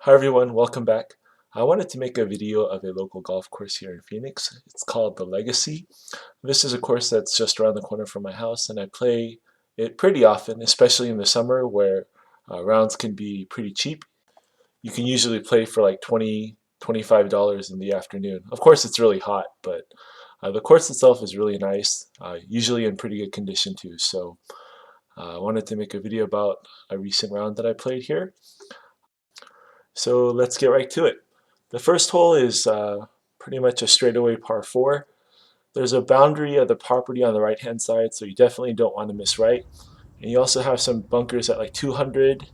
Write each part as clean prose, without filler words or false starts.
Hi everyone, welcome back. I wanted to make a video of a local golf course here in Phoenix. It's called The Legacy. This is a course that's just around the corner from my house, and I play it pretty often, especially in the summer where rounds can be pretty cheap. You can usually play for like $25 in the afternoon. Of course, it's really hot, but the course itself is really nice, usually in pretty good condition too. So I wanted to make a video about a recent round that I played here. So let's get right to it. The first hole is pretty much a straightaway par 4. There's a boundary of the property on the right hand side, so you definitely don't want to miss right. And you also have some bunkers at like 200,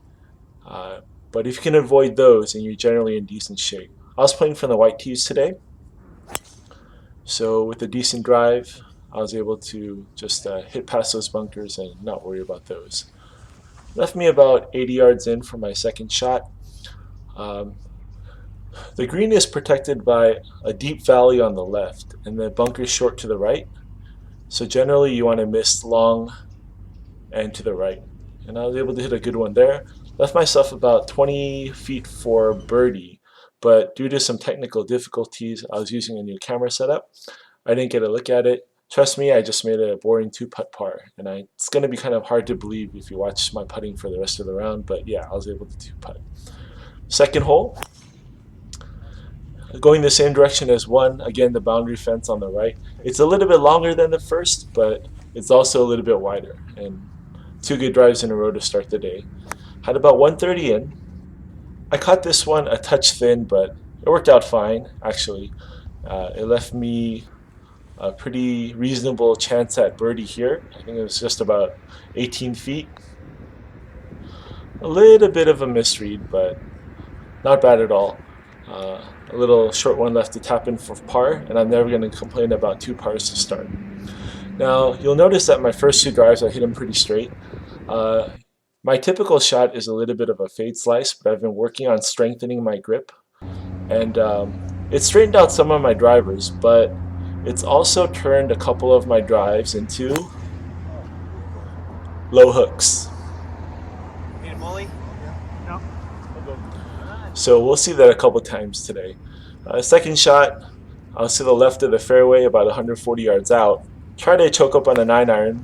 uh, but if you can avoid those, then you're generally in decent shape. I was playing from the white tees today, so with a decent drive, I was able to just hit past those bunkers and not worry about those. Left me about 80 yards in for my second shot. Um, The green is protected by a deep valley on the left and the bunker short to the right. So generally you want to miss long and to the right. And I was able to hit a good one there. Left myself about 20 feet for birdie, but due to some technical difficulties, I was using a new camera setup. I didn't get a look at it. Trust me, I just made a boring 2-putt par. And it's going to be kind of hard to believe if you watch my putting for the rest of the round, but yeah, I was able to 2-putt. Second hole, going the same direction as one, again the boundary fence on the right. It's a little bit longer than the first, but it's also a little bit wider. And two good drives in a row to start the day. Had about 130 in. I caught this one a touch thin, but it worked out fine, actually. It left me a pretty reasonable chance at birdie here. I think it was just about 18 feet. A little bit of a misread, but not bad at all. A little short one left to tap in for par, and I'm never going to complain about 2 pars to start. Now, you'll notice that my first 2 drives, I hit them pretty straight. My typical shot is a little bit of a fade slice, but I've been working on strengthening my grip. And it straightened out some of my drivers, but it's also turned a couple of my drives into low hooks. Need a molly? No. So we'll see that a couple times today. Second shot, I was to the left of the fairway, about 140 yards out. Tried to choke up on a 9-iron,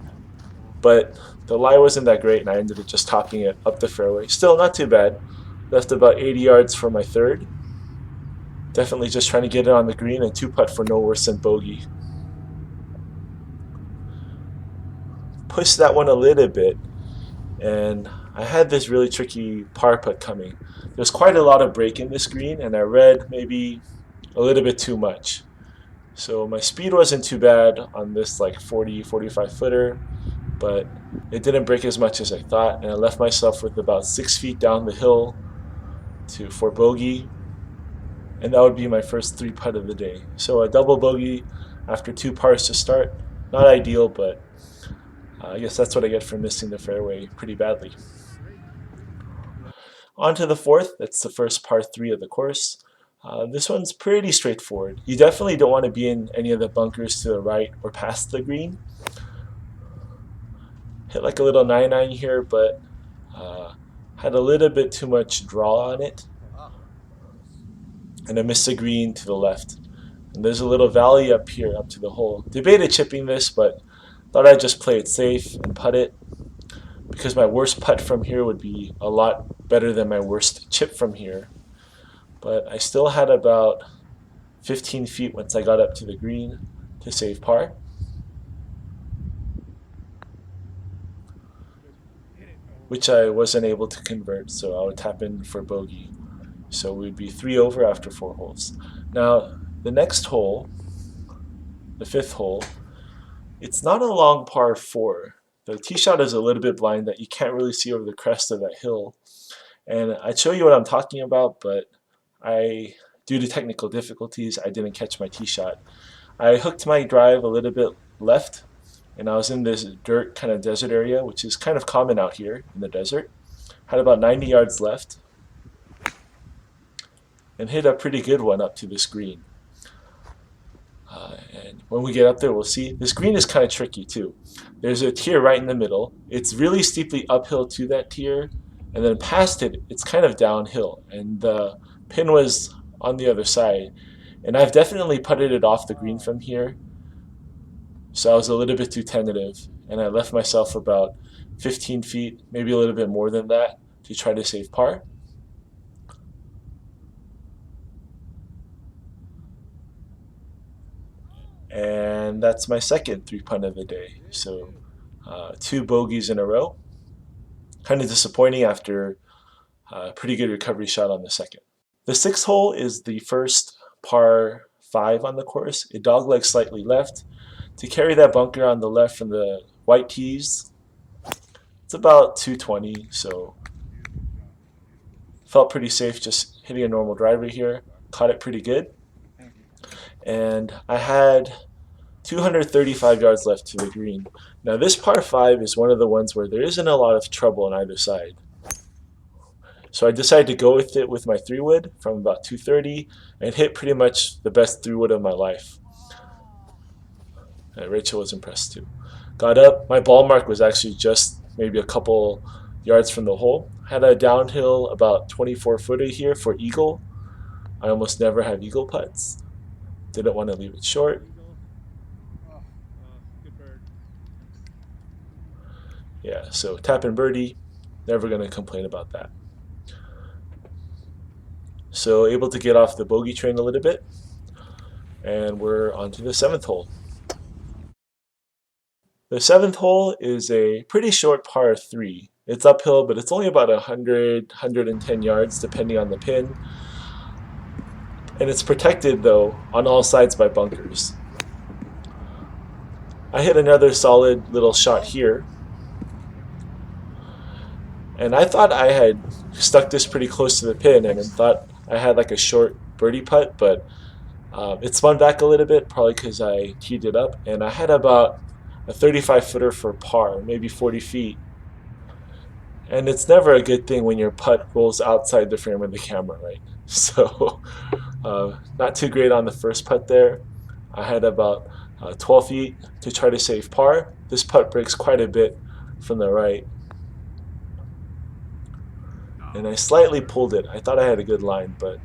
but the lie wasn't that great, and I ended up just topping it up the fairway. Still not too bad. Left about 80 yards for my third. Definitely just trying to get it on the green and 2-putt for no worse than bogey. Pushed that one a little bit, and I had this really tricky par putt coming. There's quite a lot of break in this green, and I read maybe a little bit too much. So my speed wasn't too bad on this like 40, 45 footer, but it didn't break as much as I thought, and I left myself with about 6 feet down the hill for bogey, and that would be my first 3-putt of the day. So a double bogey after 2 pars to start, not ideal, but I guess that's what I get for missing the fairway pretty badly. On to the fourth, that's the first par 3 of the course. This one's pretty straightforward. You definitely don't want to be in any of the bunkers to the right or past the green. Hit like a little 9-9 here, but had a little bit too much draw on it. And I missed the green to the left. And there's a little valley up here, up to the hole. Debated chipping this, but thought I'd just play it safe and putt it, because my worst putt from here would be a lot better than my worst chip from here. But I still had about 15 feet once I got up to the green to save par. Which I wasn't able to convert, so I would tap in for bogey. So we'd be 3 over after 4 holes. Now, the next hole, the 5th hole, it's not a long par 4. The tee shot is a little bit blind that you can't really see over the crest of that hill. And I'd show you what I'm talking about, but due to technical difficulties, I didn't catch my tee shot. I hooked my drive a little bit left, and I was in this dirt kind of desert area, which is kind of common out here in the desert. Had about 90 yards left, and hit a pretty good one up to this green. And when we get up there, we'll see. This green is kind of tricky too. There's a tier right in the middle. It's really steeply uphill to that tier, and then past it, it's kind of downhill, and the pin was on the other side. And I've definitely putted it off the green from here, so I was a little bit too tentative, and I left myself about 15 feet, maybe a little bit more than that, to try to save par. And that's my second three-putt of the day. So 2 bogeys in a row. Kind of disappointing after a pretty good recovery shot on the second. The sixth hole is the first par 5 on the course. It doglegs slightly left. To carry that bunker on the left from the white tees, it's about 220, so felt pretty safe just hitting a normal driver here. Caught it pretty good. And I had 235 yards left to the green. Now this par 5 is one of the ones where there isn't a lot of trouble on either side. So I decided to go with it with my 3-wood from about 230 and hit pretty much the best 3-wood of my life. And Rachel was impressed too. Got up, my ball mark was actually just maybe a couple yards from the hole. Had a downhill about 24-footer here for eagle. I almost never have eagle putts. Didn't want to leave it short. Yeah, so tap and birdie, never going to complain about that. So able to get off the bogey train a little bit, and we're on to the 7th hole. The 7th hole is a pretty short par 3. It's uphill, but it's only about 100, 110 yards depending on the pin. And it's protected though on all sides by bunkers. I hit another solid little shot here. And I thought I had stuck this pretty close to the pin and thought I had like a short birdie putt, but it spun back a little bit, probably because I teed it up, and I had about a 35-footer for par, maybe 40 feet. And it's never a good thing when your putt rolls outside the frame of the camera, right? So not too great on the first putt there. I had about 12 feet to try to save par. This putt breaks quite a bit from the right. And I slightly pulled it. I thought I had a good line, but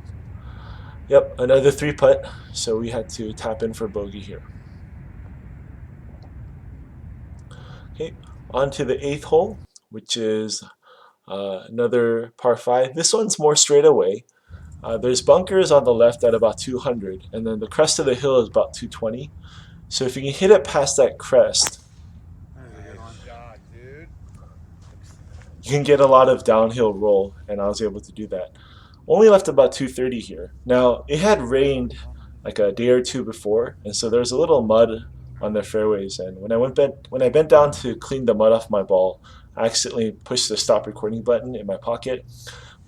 yep, another 3-putt. So we had to tap in for bogey here. Okay, on to the 8th hole, which is another par 5. This one's more straight away. There's bunkers on the left at about 200, and then the crest of the hill is about 220. So if you can hit it past that crest, you can get a lot of downhill roll, and I was able to do that. Only left about 230 here. Now, it had rained like a day or two before, and so there's a little mud on the fairways, and when I bent down to clean the mud off my ball, I accidentally pushed the stop recording button in my pocket.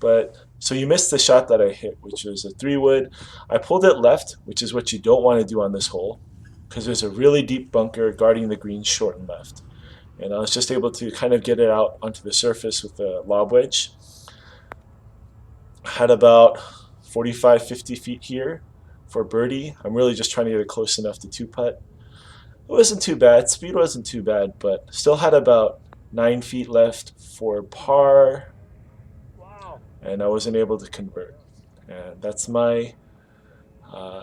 But so you missed the shot that I hit, which was a 3-wood. I pulled it left, which is what you don't want to do on this hole, because there's a really deep bunker guarding the green short and left. And I was just able to kind of get it out onto the surface with a lob wedge. Had about 45, 50 feet here for birdie. I'm really just trying to get it close enough to 2-putt. It wasn't too bad. Speed wasn't too bad, but still had about 9 feet left for par. Wow. And I wasn't able to convert. And that's my,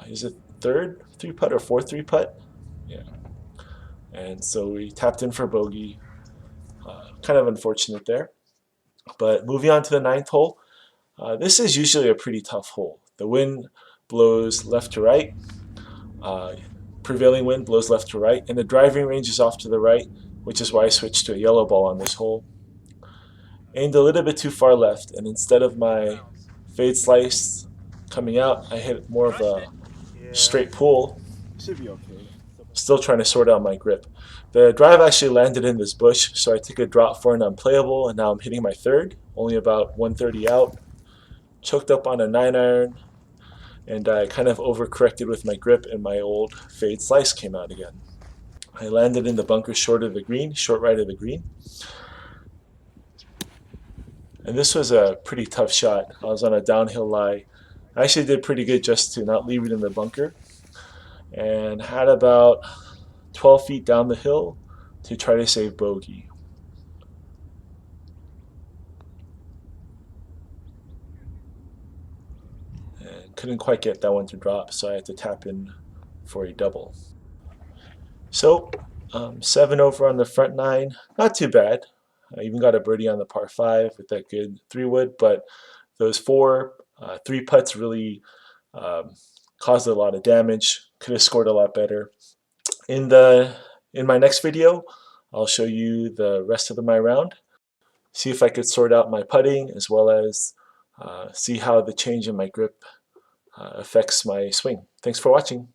is it 3rd 3-putt or 4th 3-putt? Yeah. And so we tapped in for bogey. Kind of unfortunate there. But moving on to the 9th hole. This is usually a pretty tough hole. The wind blows left to right. Prevailing wind blows left to right, and the driving range is off to the right, which is why I switched to a yellow ball on this hole. Aimed a little bit too far left, and instead of my fade slice coming out, I hit more of a straight pull. Should be okay. Still trying to sort out my grip. The drive actually landed in this bush, so I took a drop for an unplayable, and now I'm hitting my 3rd, only about 130 out. Choked up on a 9-iron. And I kind of overcorrected with my grip, and my old fade slice came out again. I landed in the bunker short of the green, short right of the green. And this was a pretty tough shot. I was on a downhill lie. I actually did pretty good just to not leave it in the bunker. And had about 12 feet down the hill to try to save bogey. couldn't quite get that one to drop, so I had to tap in for a double. So 7 over on the front 9, not too bad. I even got a birdie on the par 5 with that good 3-wood, but those 4 3 putts really caused a lot of damage. Could have scored a lot better. In my next video, I'll show you the rest of my round, see if I could sort out my putting, as well as see how the change in my grip affects my swing. Thanks for watching.